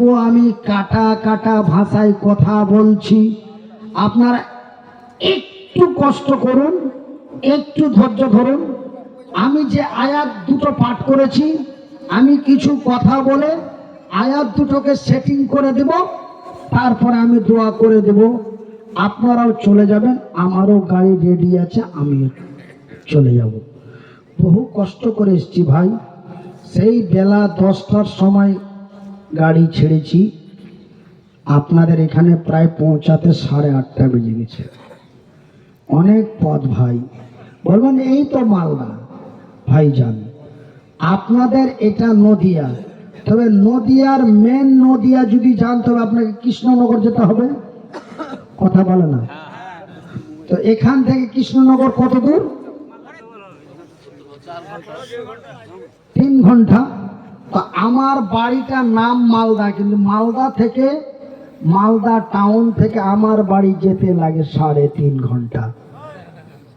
তবুও আমি কাটা কাটা ভাষায় কথা বলছি, আপনারা একটু কষ্ট করুন, একটু ধৈর্য ধরুন। আমি যে আয়াত দুটো পাঠ করেছি, আমি কিছু কথা বলে আয়াত দুটোকে সেটিং করে দেব, তারপরে আমি দোয়া করে দেব, আপনারাও চলে যাবেন। আমারও গাড়ি রেডি আছে, আমি চলে যাব। বহু কষ্ট করে এসেছি ভাই, সেই বেলা 10টার সময় গাড়ি ছেড়েছি, আপনাদের এখানে প্রায় পৌঁছাতে 8:30 বেজে গেছে। অনেক পথ ভাই, বলবেন এই তো মালদা। ভাইজান, আপনাদের এটা নদিয়া, তবে নদিয়ার মেন নদিয়া যদি যান তবে আপনাকে কৃষ্ণনগর যেতে হবে। কথা বলে না তো, এখান থেকে কৃষ্ণনগর কত দূর? 3 ঘন্টা। তো আমার বাড়িটার নাম মালদা, কিন্তু মালদা থেকে, মালদা টাউন থেকে আমার বাড়ি যেতে লাগে 3.5 ঘন্টা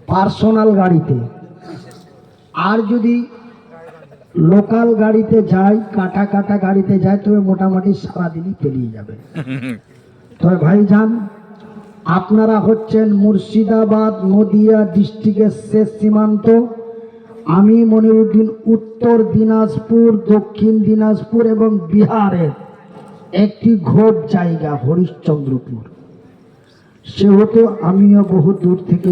পার্সোনাল গাড়িতে। আর যদি লোকাল গাড়িতে যাই, কাটা কাটা গাড়িতে যাই, তবে মোটামুটি সারাদিনই পেরিয়ে যাবে। তবে ভাইজান, আপনারা হচ্ছেন মুর্শিদাবাদ নদিয়া ডিস্ট্রিক্টের শেষ সীমান্ত। আমি মনিরুদ্দিন উত্তর দিনাজপুর, দক্ষিণ দিনাজপুর এবং বিহারের একটি ঘোর জায়গা হরিশ্চন্দ্রপুর, সেহেতু আমিও বহু দূর থেকে